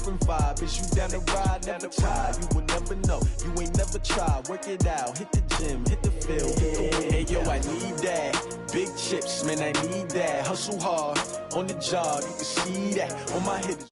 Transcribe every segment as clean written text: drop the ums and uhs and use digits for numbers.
different vibe. Is you down to ride? Never tired. You will never know. You ain't never tried. Work it out. Hit the gym. Hit the field. Hey, yo, I need that. Big chips, man, I need that. Hustle hard on the job. You can see that on my hitters.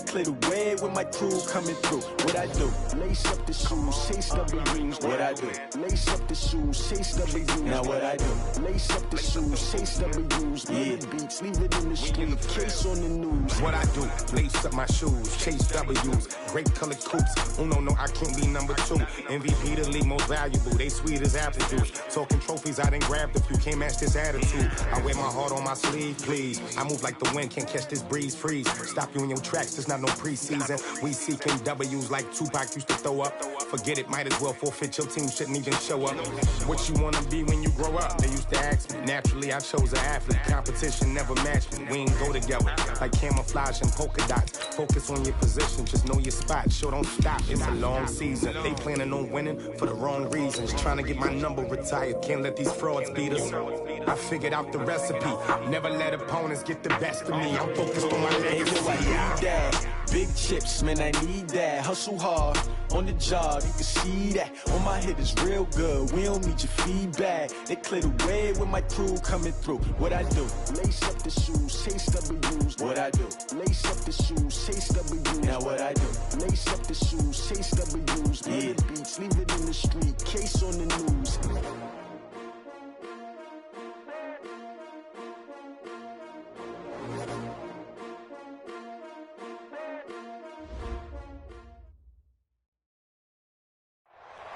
Clear the way with my crew coming through. What I do? Lace up the shoes, chase W's. What I do? Lace up the shoes, chase W's. Now what I do? Lace up the shoes, chase W's. Yeah, beats, leave it in the street, case on the news. What I do? Lace up my shoes, chase W's. Great colored coops. Oh no, I can't be number 2. MVP the league most valuable. They sweet as apple juice. Talking trophies, I done grabbed a few. Can't match this attitude. I wear my heart on my sleeve, please. I move like the wind, can't catch this breeze. Freeze. Stop you in your tracks. There's not no preseason. We seeking W's like Tupac used to throw up. Forget it, might as well forfeit. Your team shouldn't even show up. What you wanna be when you grow up? They used to ask me. Naturally, I chose an athlete. Competition never matched me. We ain't go together like camouflage and polka dots. Focus on your position, just know your spot. Sure, don't stop. It's a long season. They planning on winning for the wrong reasons. Trying to get my number retired. Can't let these frauds beat us. I figured out the recipe. Never let opponents get the best of me. I'm focused on my legacy. Big chips, man, I need that. Hustle hard on the job, you can see that. On my hitters real good, we don't need your feedback. They clear the way with my crew coming through. What I do? Lace up the shoes, chase W's. What I do? Lace up the shoes, chase W's. Now what I do? Lace up the shoes, chase W's. Yeah, beats, leave it in the street, case on the news.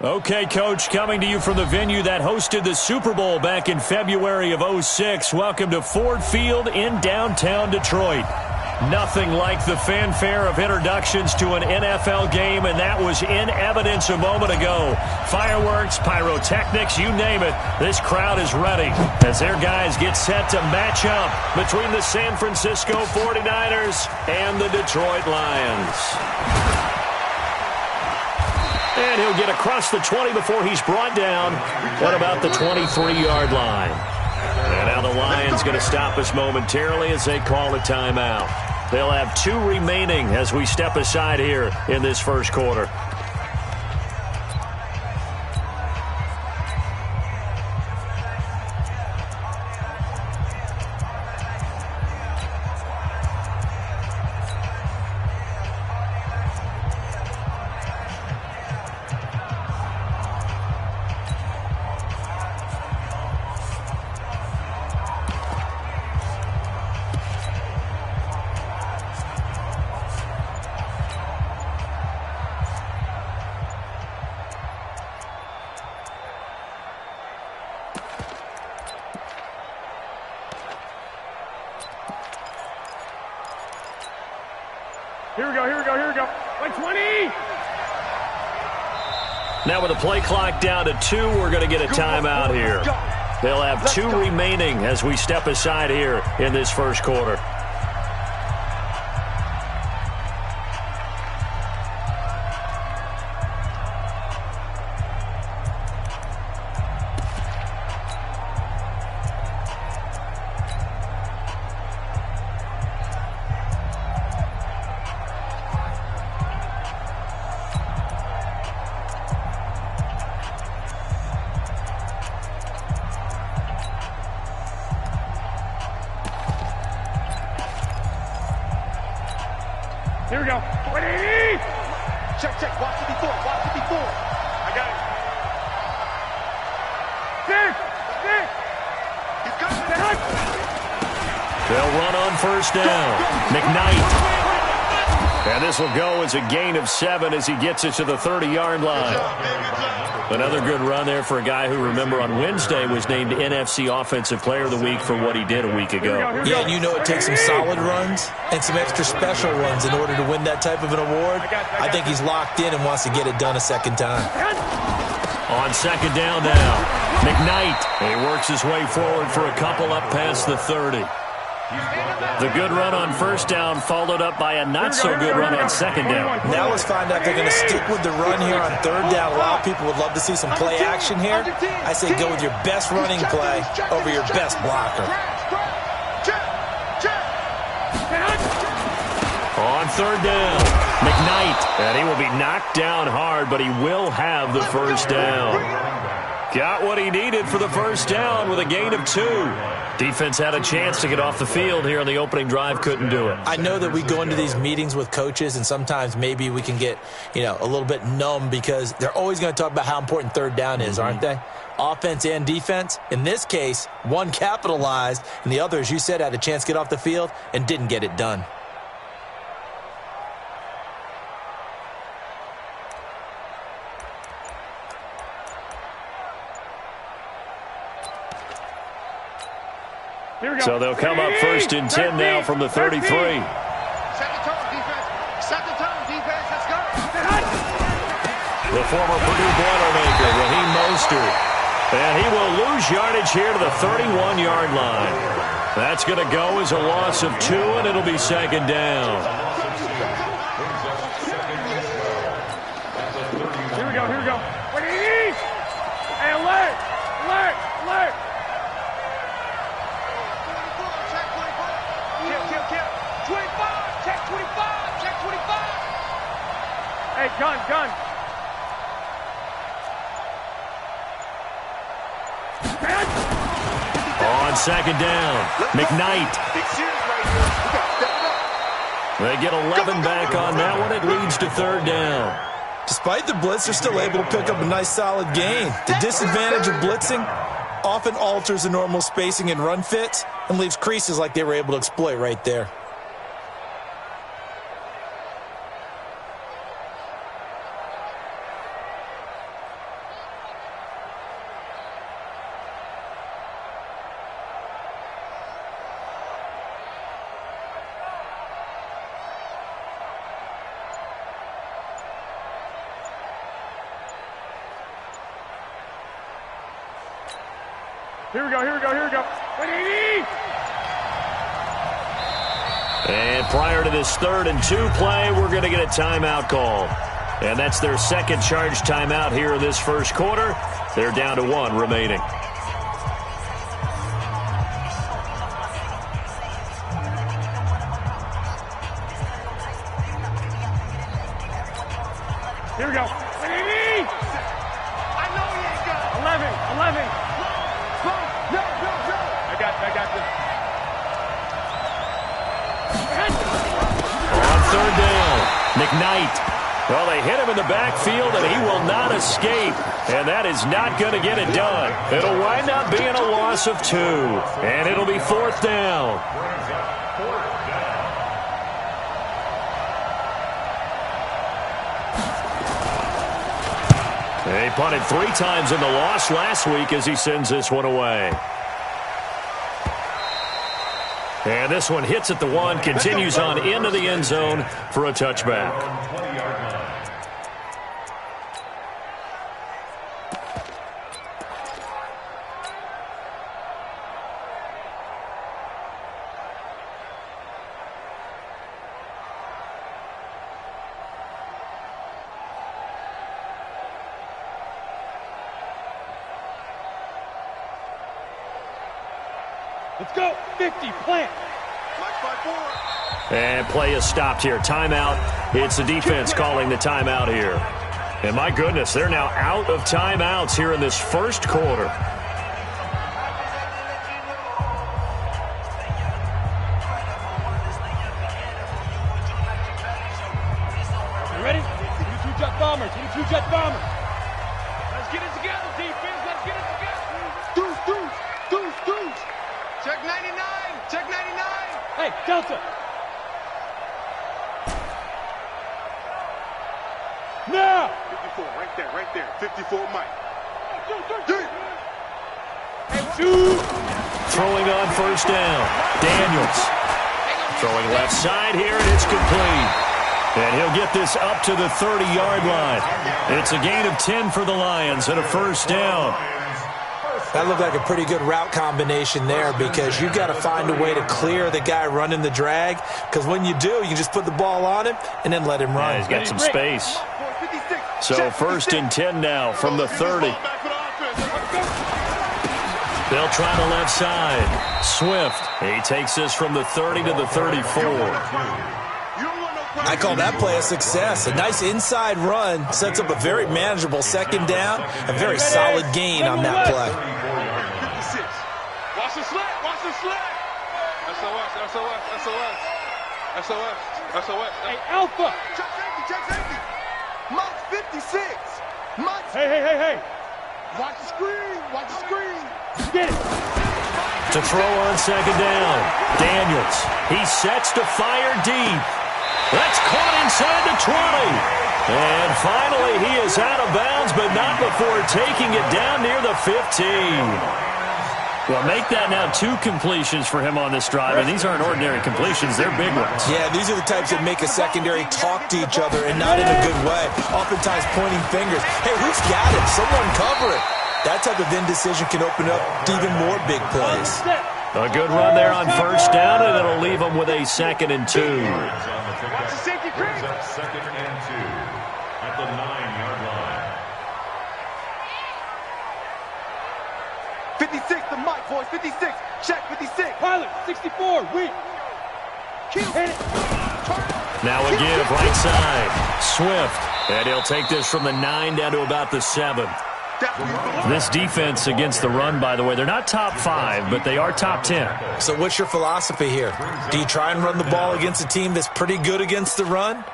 Okay, Coach, coming to you from the venue that hosted the Super Bowl back in February of '06. Welcome to Ford Field in downtown Detroit. Nothing like the fanfare of introductions to an NFL game, and that was in evidence a moment ago. Fireworks, pyrotechnics, you name it. This crowd is ready as their guys get set to match up between the San Francisco 49ers and the Detroit Lions. And he'll get across the 20 before he's brought down. What about the 23-yard line? And now the Lions going to stop us momentarily as they call a timeout. They'll have 2 remaining as we step aside here in this first quarter. Here we go. Like 20! Now with the play clock down to 2, we're going to get a timeout here. They'll have 2 remaining as we step aside here in this first quarter. Here we go. 20! Check. Watch it before. I got it. 6! He's got it. They'll run on first down. McKnight. And this will go as a gain of 7 as he gets it to the 30-yard line. Another good run there for a guy who, remember, on Wednesday was named NFC Offensive Player of the Week for what he did a week ago. Yeah, and you know it takes some solid runs and some extra special runs in order to win that type of an award. I think he's locked in and wants to get it done a second time. On second down now, McKnight. He works his way forward for a couple up past the 30. The good run on first down followed up by a not-so-good run on second down. Now let's find out if they're going to stick with the run here on third down. A lot of people would love to see some play action here. I say go with your best running play over your best blocker. On third down, McKnight. And he will be knocked down hard, but he will have the first down. Got what he needed for the first down with a gain of 2. Defense had a chance to get off the field here on the opening drive, couldn't do it. I know that we go into these meetings with coaches, and sometimes maybe we can get, a little bit numb because they're always going to talk about how important third down is, aren't they? Offense and defense. In this case, one capitalized, and the other, as you said, had a chance to get off the field and didn't get it done. So they'll come up first and 10 now from the 33. Set the tone, defense. Set the tone, defense. Let's go. The former Purdue Boilermaker, Raheem Mostert. And he will lose yardage here to the 31-yard line. That's going to go as a loss of 2, and it'll be second down. Here we go. Hey, alert! Alert! Kill. 25. Check 25. Check 25. Hey, gun. On second down, McKnight. Big series right here. We got to step it up. They get 11 back on that one. It leads to third down. Despite the blitz, they're still able to pick up a nice solid gain. The disadvantage of blitzing often alters the normal spacing and run fits and leaves creases like they were able to exploit right there. Here we go. 180! And prior to this 3rd and 2 play, we're going to get a timeout call. And that's their second charge timeout here in this first quarter. They're down to 1 remaining. Here we go. 180! I know he ain't got it. 11. No. I got this. On third down, McKnight. Well, they hit him in the backfield, and he will not escape. And that is not going to get it done. It'll wind up being a loss of 2. And it'll be 4th down. They punted 3 times in the loss last week as he sends this one away. And this one hits at the 1, continues on into the end zone for a touchback. Let's go. 50, plant. And play is stopped here. Timeout. It's the defense calling the timeout here. And my goodness, they're now out of timeouts here in this first quarter. You ready? 22 jet bombers. Let's get it together, defense. Let's get it together. Deuce. Check 99. Hey, Delta. Now. 54, right there. 54, Mike. Shoot. Throwing on first down. Daniels. Throwing left side here, and it's complete. And he'll get this up to the 30-yard line. It's a gain of 10 for the Lions and a first down. That looked like a pretty good route combination there because you've got to find a way to clear the guy running the drag because when you do, you can just put the ball on him and then let him run. Yeah, he's got some space. So first and 10 now from the 30. They'll try the left side. Swift. He takes this from the 30 to the 34. You don't want I call that play a success. A nice inside run sets up a very manageable second down, a very solid gain on that play. 56. Watch the slant. Watch the slant. SOS. SOS. SOS. SOS. SOS. Hey, Alpha. Check safety. Check safety. Mike's 56. Mike's. Hey. Watch the screen. Watch the screen. Get it. To throw on second down. Daniels. He sets to fire deep. That's caught inside the 20. And finally, he is out of bounds, but not before taking it down near the 15. Well, make that now 2 completions for him on this drive, and these aren't ordinary completions. They're big ones. Yeah, these are the types that make a secondary talk to each other, and not in a good way. Oftentimes pointing fingers. Hey, who's got it? Someone cover it. That type of indecision can open up to even more big plays. A good run there on first down, and it'll leave them with a 2nd and 2. Watch the safety creep. 2nd and 2 at the 9-yard line. 56 to Mike, boys. 56. Check 56. Pilot, 64. Weak. Hit it. Now a give right side. Swift. And he'll take this from the 9 down to about the 7. This defense against the run, by the way, they're not top 5, but they are top 10. So what's your philosophy here? Do you try and run the ball against a team that's pretty good against the run?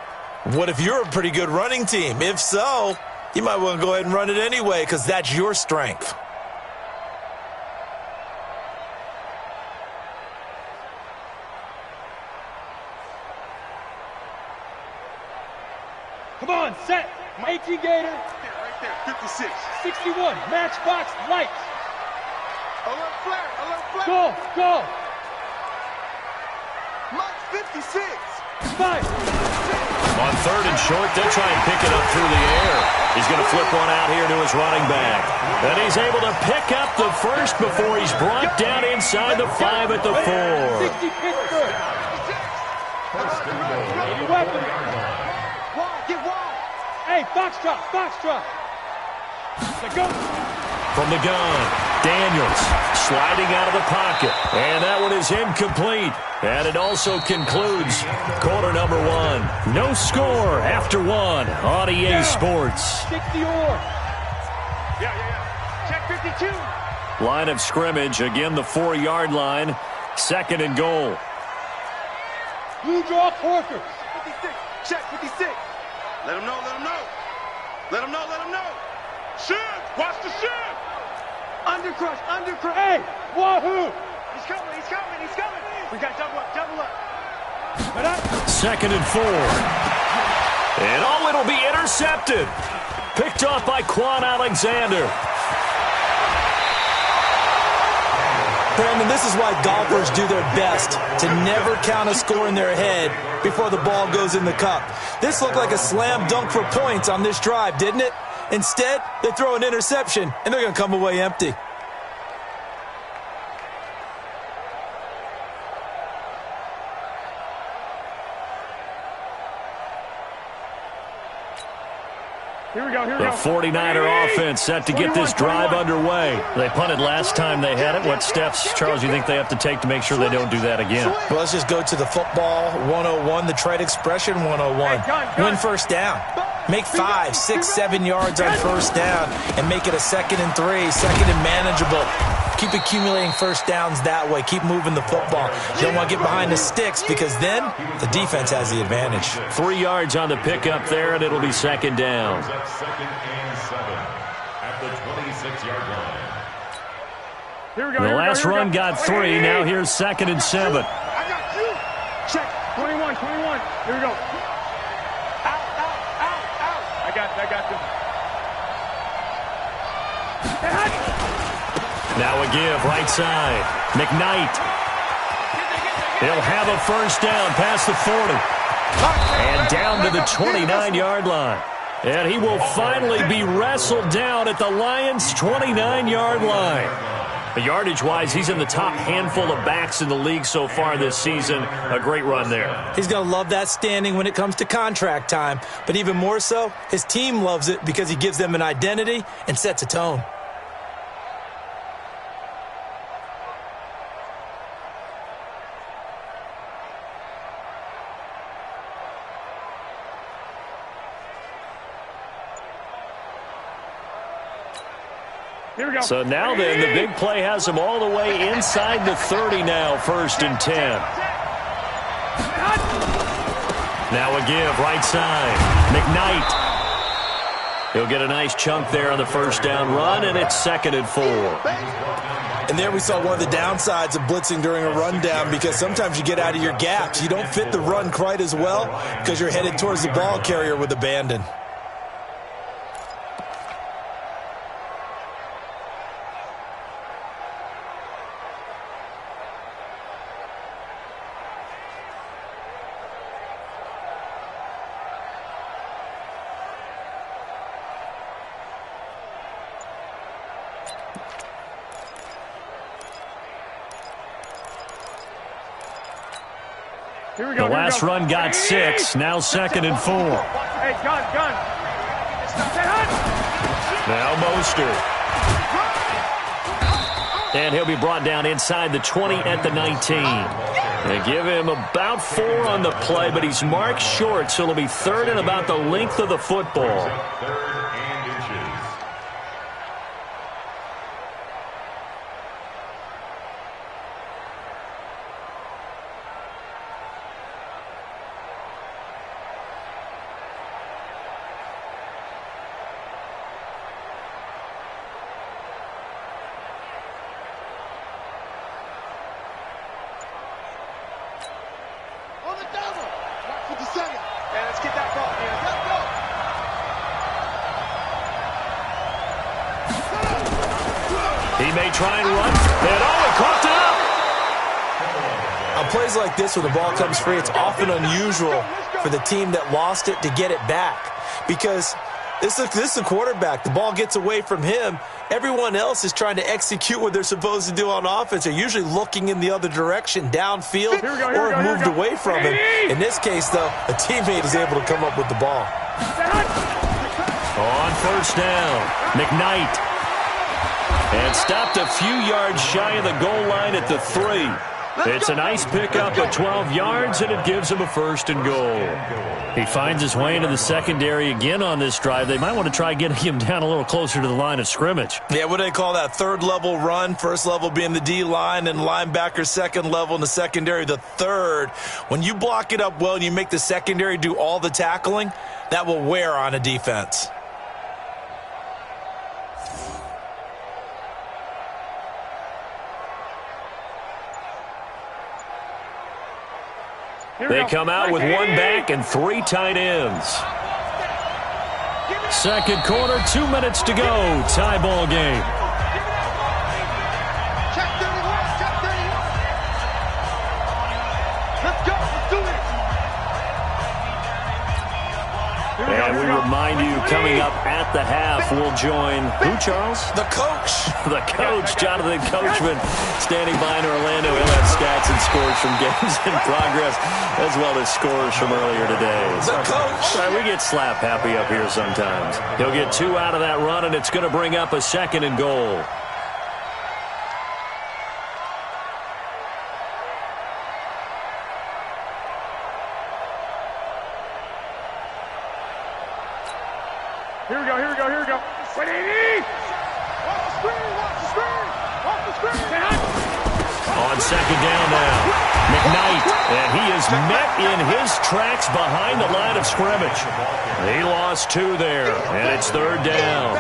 What if you're a pretty good running team? If so, you might want to go ahead and run it anyway because that's your strength. Come on, set. 18 Gator. Right there. 56. 61. Matchbox lights. Alert flare. Alert flare. Go. Mike's 56. 5. On 3rd and short, they'll try and pick it up through the air. He's going to flip one out here to his running back. And he's able to pick up the first before he's brought down inside the 5 at the 4. 60 Pittsburgh. 80 weapon. Get wide. Hey, Foxtrot. Let's go. From the gun, Daniels sliding out of the pocket. And that one is incomplete. And it also concludes quarter number 1. No score after 1 on EA Sports. 60 or. Yeah. Check 52. Line of scrimmage, again the 4-yard line. 2nd and goal. Blue draw Corkers. 56. Check 56. Let him know. Shoot. Watch the shoot. Undercrush. Hey, wahoo. He's coming. We got double up. 2nd and 4. And it'll be intercepted. Picked off by Quan Alexander. Brandon, this is why golfers do their best to never count a score in their head before the ball goes in the cup. This looked like a slam dunk for points on this drive, didn't it? Instead, they throw an interception, and they're going to come away empty. Here we go. The 49er offense set to get this drive underway. They punted last time they had it. What steps, Charles, you think they have to take to make sure they don't do that again? Well, let's just go to the football 101, the trade expression 101. Win first down. Make 5, 6, 7 yards on first down and make it a 2nd and 3, 2nd and manageable. Keep accumulating first downs that way. Keep moving the football. You don't want to get behind the sticks because then the defense has the advantage. 3 yards on the pickup there, and it'll be 2nd down. 2nd and 7 at the 26-yard line. Here we go. The last run got 3. Now here's 2nd and 7. I got you. Check 21. Here we go. out. I got this. Now a give, right side. McKnight. He'll have a first down past the 40. And down to the 29-yard line. And he will finally be wrestled down at the Lions' 29-yard line. Yardage-wise, he's in the top handful of backs in the league so far this season. A great run there. He's going to love that standing when it comes to contract time. But even more so, his team loves it because he gives them an identity and sets a tone. Here we go. So now then, the big play has them all the way inside the 30 now, 1st and 10. Now a give, right side. McKnight. He'll get a nice chunk there on the first down run, and it's 2nd and 4. And there we saw one of the downsides of blitzing during a rundown, because sometimes you get out of your gaps. You don't fit the run quite as well because you're headed towards the ball carrier with abandon. The last run got 6. Now 2nd and 4. Hey, gun. Now Mostert. And he'll be brought down inside the 20 at the 19. They give him about 4 on the play, but he's marked short, so it'll be 3rd and about the length of the football. He may try and run. And he caught it up. On plays like this, when the ball comes free, it's often unusual for the team that lost it to get it back, because this is a quarterback. The ball gets away from him. Everyone else is trying to execute what they're supposed to do on offense. They're usually looking in the other direction, downfield, or have moved away from him. In this case, though, a teammate is able to come up with the ball. On first down, McKnight. And stopped a few yards shy of the goal line at the 3. It's a nice pickup of 12 yards, and it gives him a 1st and goal. He finds his way into the secondary again on this drive. They might want to try getting him down a little closer to the line of scrimmage. Yeah, what do they call that? 3rd level run, 1st level being the D-line, and linebacker 2nd level, in the secondary the 3rd. When you block it up well and you make the secondary do all the tackling, that will wear on a defense. They come out with 1 back and 3 tight ends. Second quarter, 2 minutes to go. Tie ball game. And we remind you, coming up at the half, we'll join who, Charles? The coach. The coach, Jonathan Coachman, standing by in Orlando. He'll have stats and scores from games in progress, as well as scores from earlier today. The coach. We get slap happy up here sometimes. He'll get 2 out of that run, and it's going to bring up a 2nd and goal. Here we go. Wait, watch the screen. On 2nd down now, McKnight, and he is met in his tracks behind the line of scrimmage. He lost 2 there, and it's 3rd down.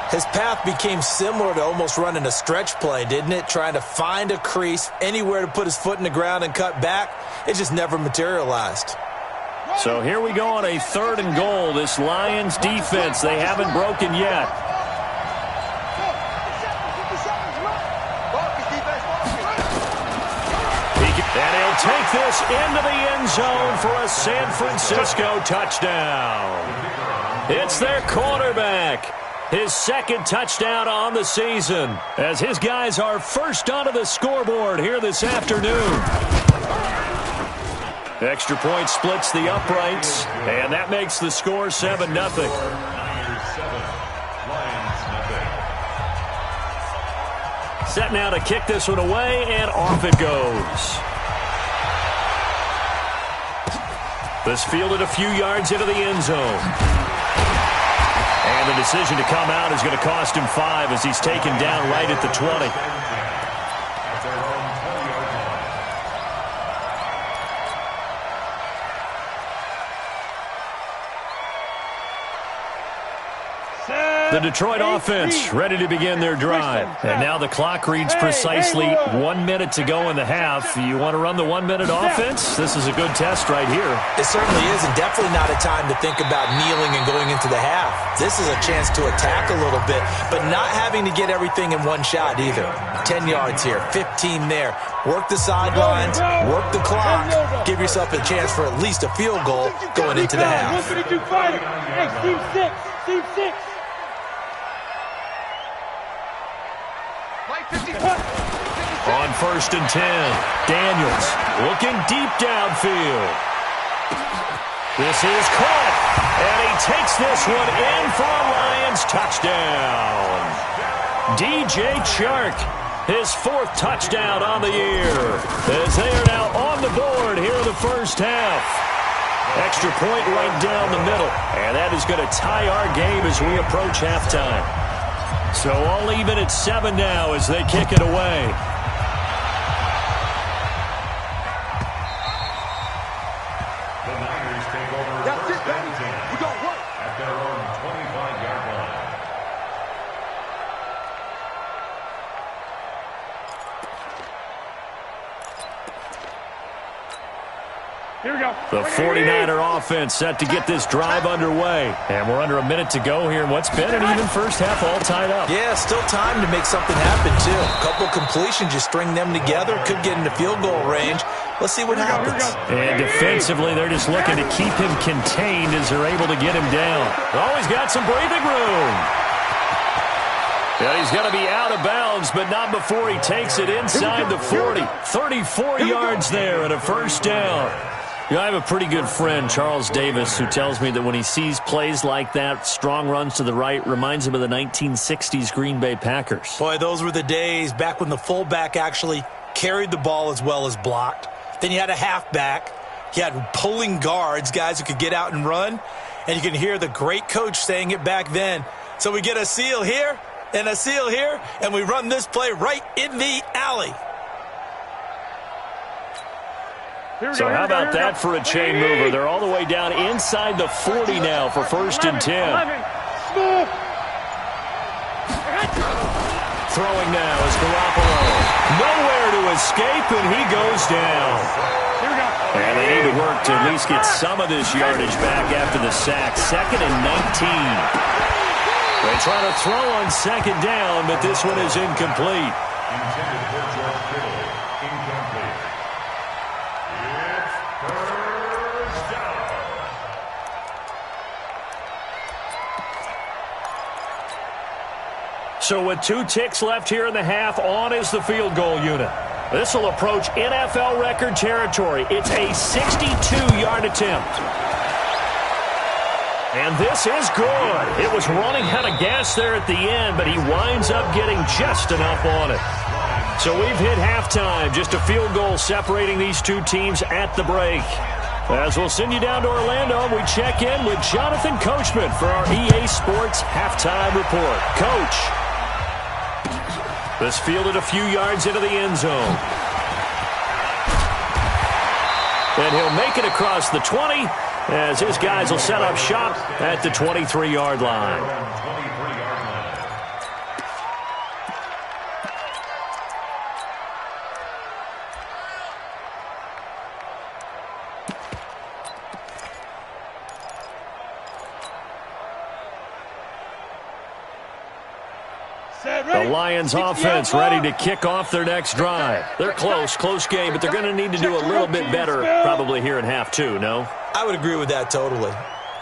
His path became similar to almost running a stretch play, didn't it? Trying to find a crease, anywhere to put his foot in the ground and cut back. It just never materialized. So here we go on a 3rd and goal. This Lions defense, they haven't broken yet. And he'll take this into the end zone for a San Francisco touchdown. It's their quarterback. His 2nd touchdown on the season, as his guys are first onto the scoreboard here this afternoon. Extra point splits the uprights, and that makes the score 7-0. Set now to kick this one away, and off it goes. This fielded a few yards into the end zone. And the decision to come out is going to cost him 5 as he's taken down right at the 20. The Detroit offense ready to begin their drive. And now the clock reads precisely 1 minute to go in the half. You want to run the 1 minute offense? This is a good test right here. It certainly is, and definitely not a time to think about kneeling and going into the half. This is a chance to attack a little bit, but not having to get everything in one shot either. 10 yards here, 15 there. Work the sidelines, work the clock. Give yourself a chance for at least a field goal going into the half. Hey, team 6, team 6. On 1st and 10, Daniels looking deep downfield. This is caught, and he takes this one in for a Lions touchdown. DJ Chark, his 4th touchdown on the year, as they are now on the board here in the first half. Extra point right down the middle, and that is going to tie our game as we approach halftime. So all even at 7 now as they kick it away. The Niners take over first and 10 at their own 25-yard line. Here we go. The 49er offense set to get this drive underway. And we're under a minute to go here in what's been an even first half, all tied up. Yeah, still time to make something happen, too. A couple completions, you string them together, could get into field goal range. Let's see what happens. And defensively, they're just looking to keep him contained as they're able to get him down. Oh, he's got some breathing room. Yeah, he's going to be out of bounds, but not before he takes it inside the 40. 34 yards there and a first down. You know, I have a pretty good friend, Charles Davis, who tells me that when he sees plays like that, strong runs to the right, reminds him of the 1960s Green Bay Packers. Boy, those were the days back when the fullback actually carried the ball as well as blocked. Then you had a halfback. You had pulling guards, guys who could get out and run. And you can hear the great coach saying it back then. So we get a seal here and a seal here, and we run this play right in the alley. So how about that for a chain mover? They're all the way down inside the 40 now for 1st and 10. Throwing now is Garoppolo. Nowhere to escape, and he goes down. And they need to work to at least get some of this yardage back after the sack. 2nd and 19. They try to throw on 2nd down, but this one is incomplete. Intended for George Kittle. Incomplete. It's first down. So with 2 ticks left here in the half, on is the field goal unit. This will approach NFL record territory. It's a 62-yard attempt. And this is good. It was running out of gas there at the end, but he winds up getting just enough on it. So we've hit halftime. Just a field goal separating these two teams at the break. As we'll send you down to Orlando, we check in with Jonathan Coachman for our EA Sports Halftime Report. Coach. This fielded a few yards into the end zone. And he'll make it across the 20 as his guys will set up shop at the 23-yard line. The Lions offense ready to kick off their next drive. They're close game, but they're going to need to do a little bit better probably here in half 2, no? I would agree with that totally.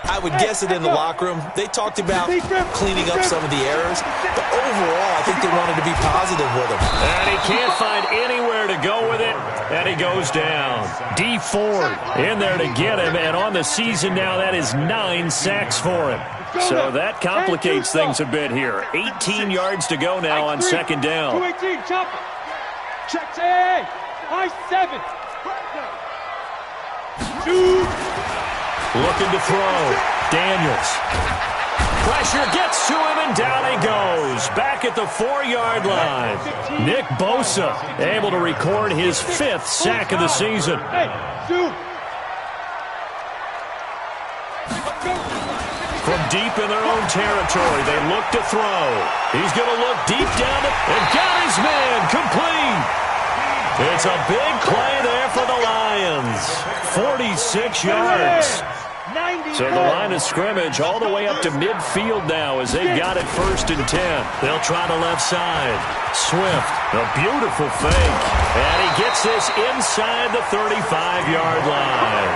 I would guess it in the locker room. They talked about cleaning up some of the errors, but overall, I think they wanted to be positive with him. And he can't find anywhere to go with it, and he goes down. D Ford in there to get him, and on the season now, that is 9 sacks for him. So that complicates things a bit here. 18 yards to go now on 2nd down. 218, chopper. Check, hey, high 7. 2. Looking to throw. Daniels. Pressure gets to him, and down he goes. Back at the 4-yard line. Nick Bosa able to record his 5th sack of the season. From deep in their own territory, they look to throw. He's going to look deep down and got his man complete. It's a big play there for the Lions. 46 yards. So the line of scrimmage all the way up to midfield now as they've got it 1st and 10. They'll try the left side. Swift, a beautiful fake. And he gets this inside the 35-yard line.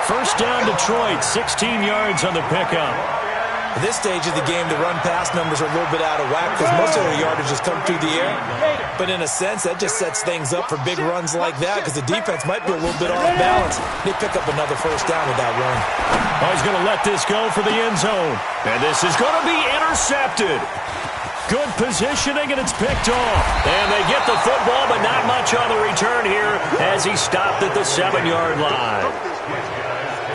1st down Detroit, 16 yards on the pickup. At this stage of the game, the run-pass numbers are a little bit out of whack because most of their yardage has come through the air. But in a sense, that just sets things up for big runs like that because the defense might be a little bit off balance. They pick up another 1st down with that run. Oh, he's going to let this go for the end zone. And this is going to be intercepted. Good positioning, and it's picked off. And they get the football, but not much on the return here as he stopped at the 7-yard line.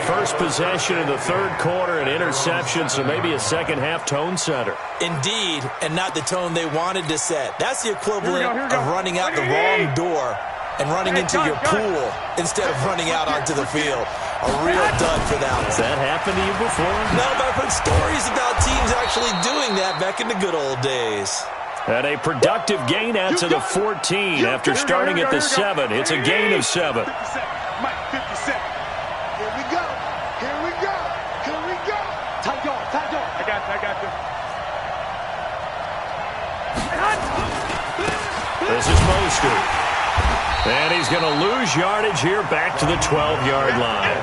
First possession in the 3rd quarter, an interception, so maybe a second-half tone setter. Indeed, and not the tone they wanted to set. That's the equivalent of running out the wrong door and running into your pool instead of running out onto the field. A real dud for that one. Has that happened to you before? No, but I've heard stories about teams actually doing that back in the good old days. And a productive gain out to the 14 after starting at the 7. It's a gain of 7. Mike, 57. Here we go. Here we go. Here we go. Tight door. Tight door. I got you. This is Mostert. And he's going to lose yardage here back to the 12-yard line.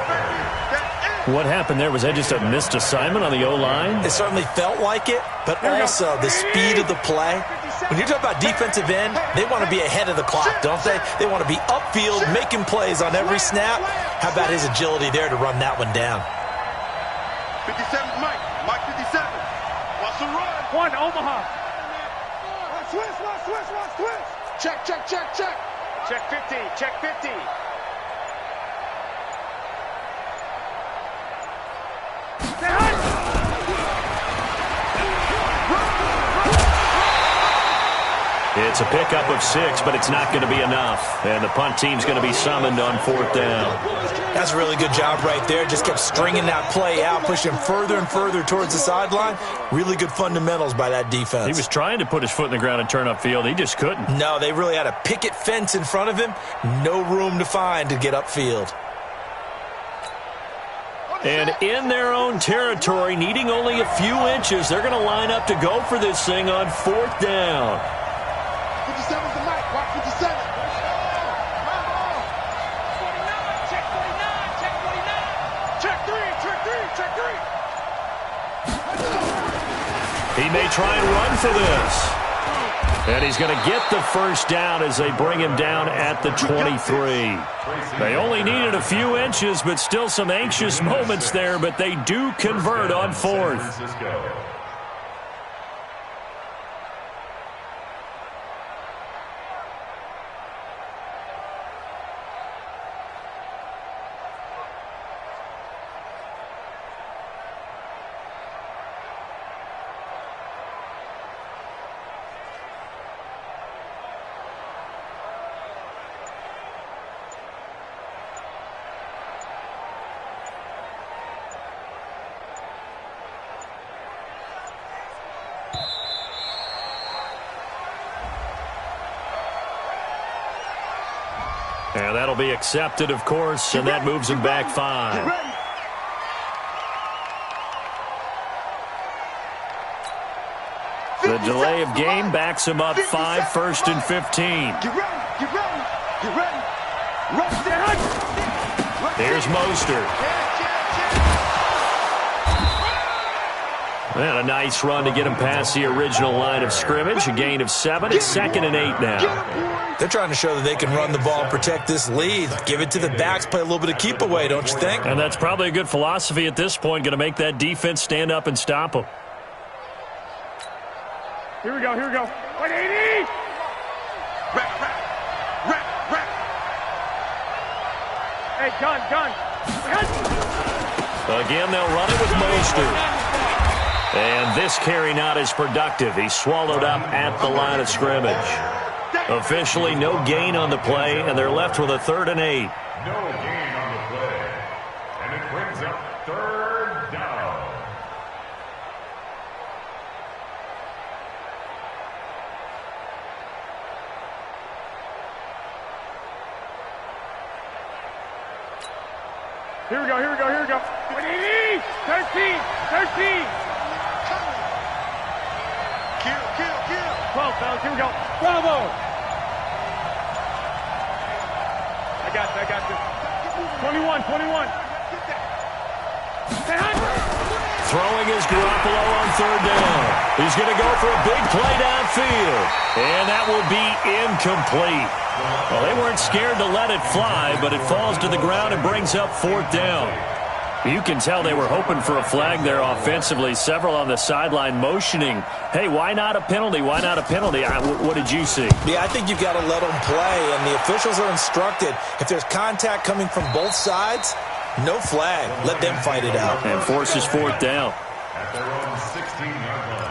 What happened there? Was that just a missed assignment on the O-line? It certainly felt like it, but also the speed of the play. When you're talking about defensive end, they want to be ahead of the clock, don't they? They want to be upfield, making plays on every snap. How about his agility there to run that one down? 57 Mike. Mike 57. Wants to run. 1 Omaha. Switch. Check. Check 50. Check 50. It's a pickup of 6, but it's not going to be enough. And the punt team's going to be summoned on 4th down. That's a really good job right there. Just kept stringing that play out, pushing further and further towards the sideline. Really good fundamentals by that defense. He was trying to put his foot in the ground and turn upfield. He just couldn't. No, they really had a picket fence in front of him. No room to find to get upfield. And in their own territory, needing only a few inches, they're going to line up to go for this thing on 4th down. 57's the Mike. Watch 57. Check 3. He may try and run for this. And he's going to get the 1st down as they bring him down at the 23. They only needed a few inches, but still some anxious moments there, but they do convert on 4th. And that'll be accepted, of course, and that moves him back 5. The delay of game backs him up 5, 1st and 15. Get ready. Rush down. Here's Mostert. And a nice run to get him past the original line of scrimmage. A gain of 7. It's 2nd and 8 now. They're trying to show that they can run the ball and protect this lead. Give it to the backs, play a little bit of keep away, don't you think? And that's probably a good philosophy at this point. Going to make that defense stand up and stop them. Here we go. 180. Rap. Hey, gun. Again, they'll run it with Mostert. And this carry not as productive. He's swallowed up at the line of scrimmage. Officially no gain on the play, and they're left with a 3rd and 8. No gain on the play. And it brings up 3rd down. Here we go, here we go, here we go. 13, 13. Kill. 12, fellas, here we go. Bravo. I got this. 21. Throwing is Garoppolo on 3rd down. He's going to go for a big play downfield. And that will be incomplete. Well, they weren't scared to let it fly, but it falls to the ground and brings up 4th down. You can tell they were hoping for a flag there offensively. Several on the sideline motioning, hey, why not a penalty? Why not a penalty? What did you see? Yeah, I think you've got to let them play, and the officials are instructed, if there's contact coming from both sides, no flag. Let them fight it out. And forces 4th down. At their own 16-yard line.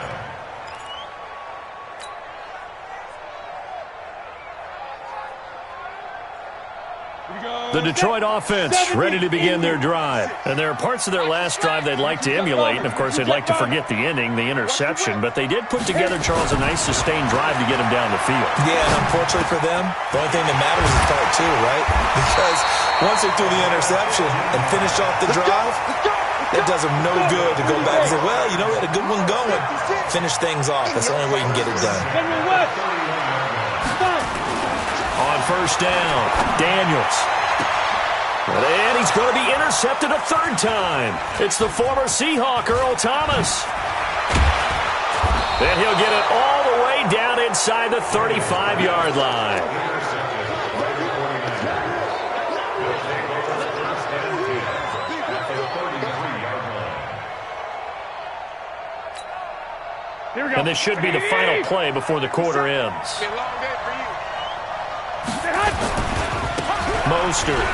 The Detroit offense ready to begin their drive. And there are parts of their last drive they'd like to emulate. And, of course, they'd like to forget the ending, the interception. But they did put together, Charles, a nice sustained drive to get them down the field. Yeah, and unfortunately for them, the only thing that matters is part 2, right? Because once they threw the interception and finished off the drive, it does them no good to go back and say, well, you know, we had a good one going. Finish things off. That's the only way you can get it done. On 1st down, Daniels. And he's going to be intercepted a 3rd time. It's the former Seahawk, Earl Thomas. And he'll get it all the way down inside the 35-yard line. And this should be the final play before the quarter ends. Mostert.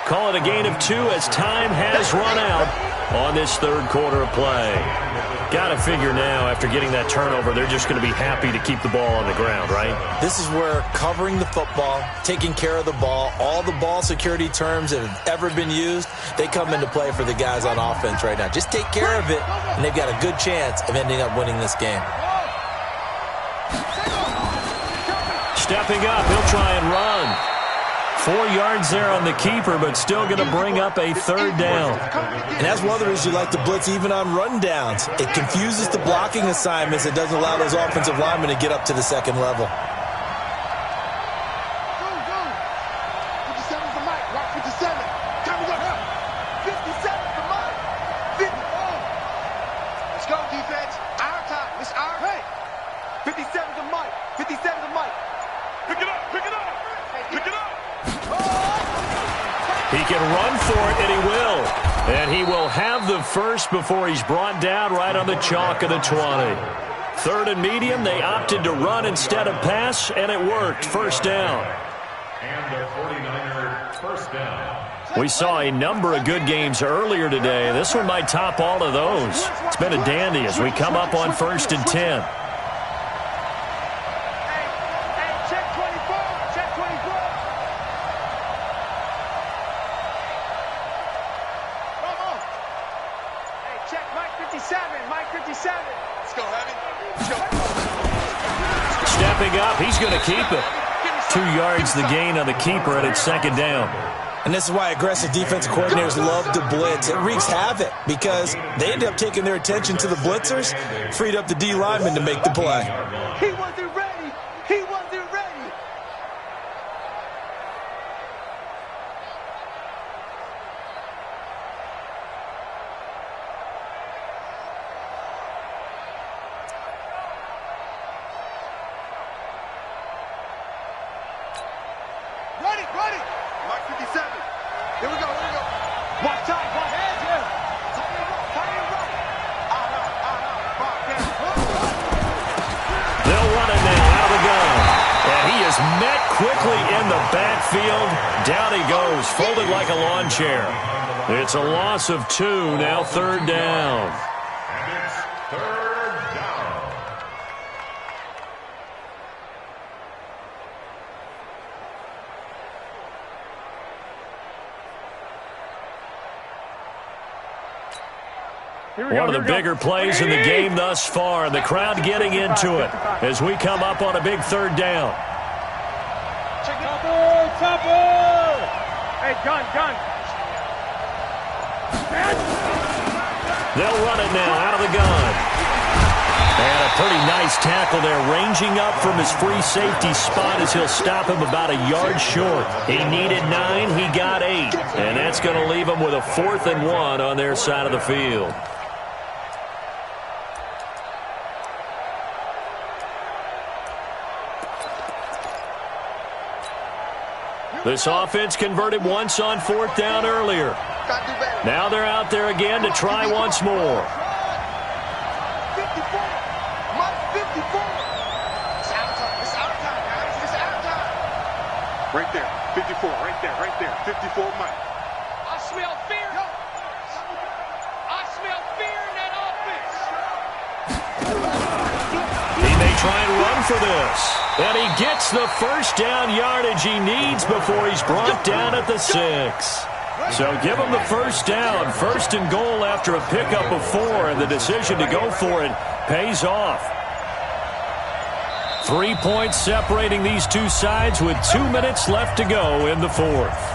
Call it a gain of 2 as time has run out on this 3rd quarter of play. Got to figure now, after getting that turnover, they're just going to be happy to keep the ball on the ground, right? This is where covering the football, taking care of the ball, all the ball security terms that have ever been used, they come into play for the guys on offense right now. Just take care of it, and they've got a good chance of ending up winning this game. Stepping up, he'll try and run. 4 yards there on the keeper, but still going to bring up a 3rd down. And that's one of the reasons you like to blitz even on rundowns. It confuses the blocking assignments. It doesn't allow those offensive linemen to get up to the 2nd level. He can run for it, and he will. And he will have the first before he's brought down right on the chalk of the 20. 3rd and medium, they opted to run instead of pass, and it worked. 1st down. And the 49er 1st down. We saw a number of good games earlier today. This one might top all of those. It's been a dandy as we come up on 1st and 10. Stepping up, he's going to keep it. 2 yards the gain on the keeper, and it's 2nd down. And this is why aggressive defensive coordinators love to blitz. It wreaks havoc because they end up taking their attention to the blitzers, freed up the D lineman to make the play. He wasn't ready. He wasn't ready. Ready. Mark 57. Here we go. One time, one hand, yeah. Tight and right. They'll run it now out of the gun. And he is met quickly in the backfield. Down he goes, folded like a lawn chair. It's a loss of 2, now 3rd down. And it's 3rd down. One of the bigger plays in the game thus far. The crowd getting into it as we come up on a big 3rd down. Topper! Hey, gun. They'll run it now out of the gun. And a pretty nice tackle there, ranging up from his free safety spot as he'll stop him about a yard short. He needed 9, he got 8. And that's going to leave him with a 4th and 1 on their side of the field. This offense converted once on 4th down earlier. Now they're out there again to try once more. 54. It's out of time, guys. It's out of time. Right there. 54. Right there. 54, Mike. I smell fear. I smell fear in that offense. He may try and run for this. And he gets the first down yardage he needs before he's brought down at the 6. So give him the first down, 1st and goal after a pickup of 4, and the decision to go for it pays off. 3 points separating these two sides with 2 minutes left to go in the 4th.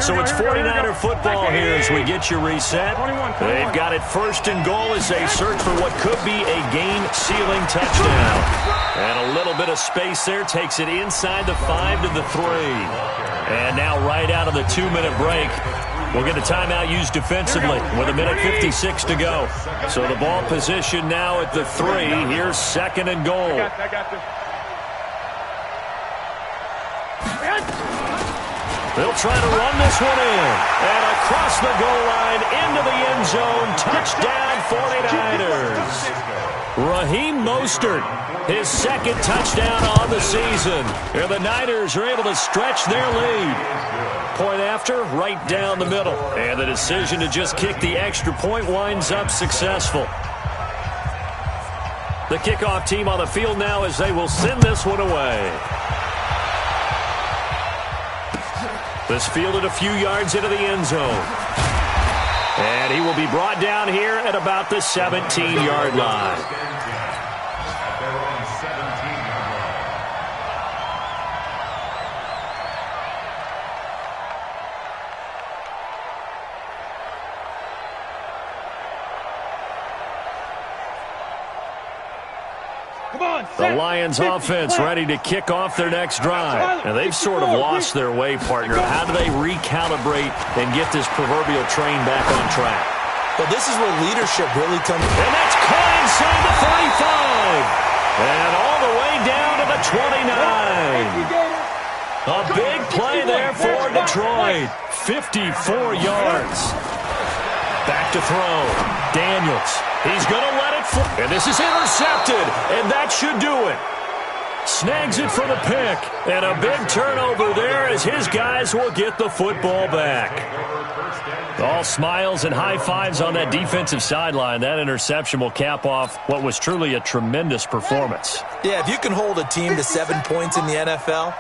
So it's 49er football here as we get you reset. They've got it 1st and goal as they search for what could be a game-sealing touchdown. And a little bit of space there takes it inside the 5 to the 3. And now right out of the 2-minute break, we'll get a timeout used defensively with 1:56 to go. So the ball position now at the 3. Here's 2nd and goal. I got this. They'll try to run this one in. And across the goal line into the end zone. Touchdown 49ers. Raheem Mostert, his 2nd touchdown on the season. And the Niners are able to stretch their lead. Point after, right down the middle. And the decision to just kick the extra point winds up successful. The kickoff team on the field now as they will send this one away. This fielded a few yards into the end zone. And he will be brought down here at about the 17-yard line. At their own 17-yard line. The Lions offense ready to kick off their next drive. And they've sort of lost their way, partner. How do they recalibrate and get this proverbial train back on track? Well, this is where leadership really comes. And that's caught inside the 35. And all the way down to the 29. A big play there for Detroit. 54 yards. Back to throw. Daniels. He's going to let it fly. And this is intercepted. And that should do it. Snags it for the pick. And a big turnover there as his guys will get the football back. All smiles and high fives on that defensive sideline. That interception will cap off what was truly a tremendous performance. Yeah, if you can hold a team to 7 points in the NFL,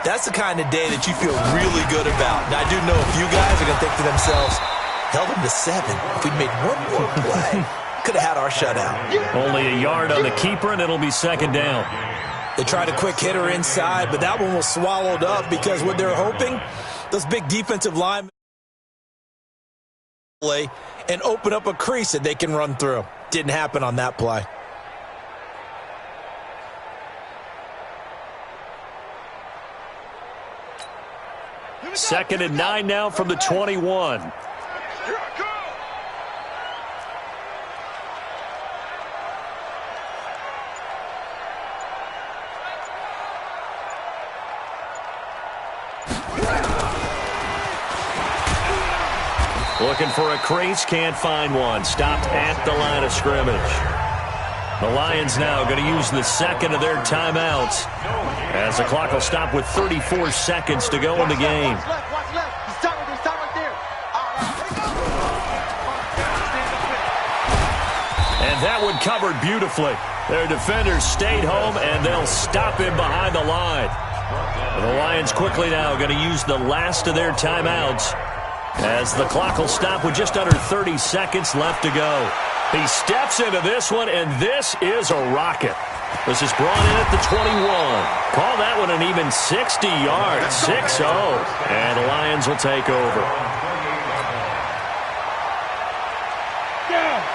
that's the kind of day that you feel really good about. And I do know a few guys are going to think to themselves, held them to 7. If we'd made one more play, could have had our shutout. Only a yard on the keeper, and it'll be 2nd down. They tried a quick hitter inside, but that one was swallowed up because what they're hoping, those big defensive linemen play and open up a crease that they can run through. Didn't happen on that play. Second and 9 now from the 21. Looking for a crease, can't find one. Stopped at the line of scrimmage. The Lions now going to use the second of their timeouts as the clock will stop with 34 seconds to go in the game. And that one covered beautifully. Their defenders stayed home, and they'll stop him behind the line. The Lions quickly now going to use the last of their timeouts as the clock will stop with just under 30 seconds left to go. He steps into this one, and this is a rocket. This is brought in at the 21. Call that one an even 60 yards, 6-0. And the Lions will take over.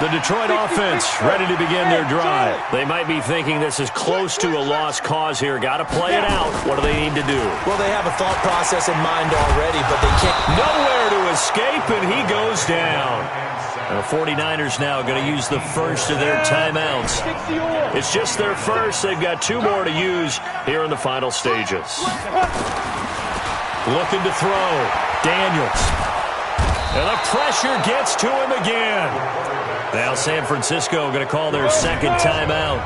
The Detroit offense ready to begin their drive. They might be thinking this is close to a lost cause here. Got to play it out. What do they need to do? Well, they have a thought process in mind already, but they can't. Nowhere to escape, and he goes down. And the 49ers now going to use the first of their timeouts. It's just their first. They've got 2 more to use here in the final stages. Looking to throw. Daniels. And the pressure gets to him again. Now San Francisco going to call their second timeout.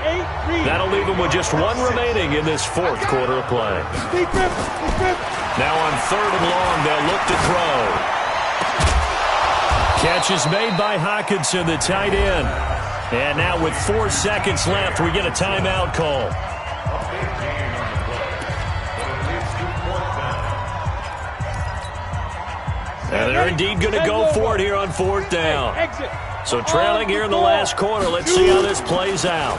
That'll leave them with just 1 remaining in this 4th quarter of play. Now on 3rd and long, they'll look to throw. Catch is made by Hockenson, the tight end. And now with 4 seconds left, we get a timeout call. And they're indeed going to go for it here on 4th down. So trailing here in the last quarter. Let's see how this plays out.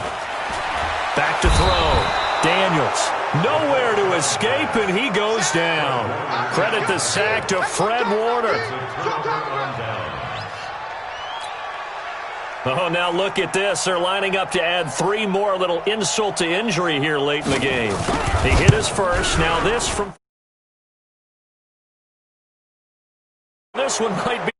Back to throw. Daniels. Nowhere to escape, and he goes down. Credit the sack to Fred Warner. Oh, now look at this. They're lining up to add 3 more. Little insult to injury here late in the game. He hit his first. Now this from... This one might be...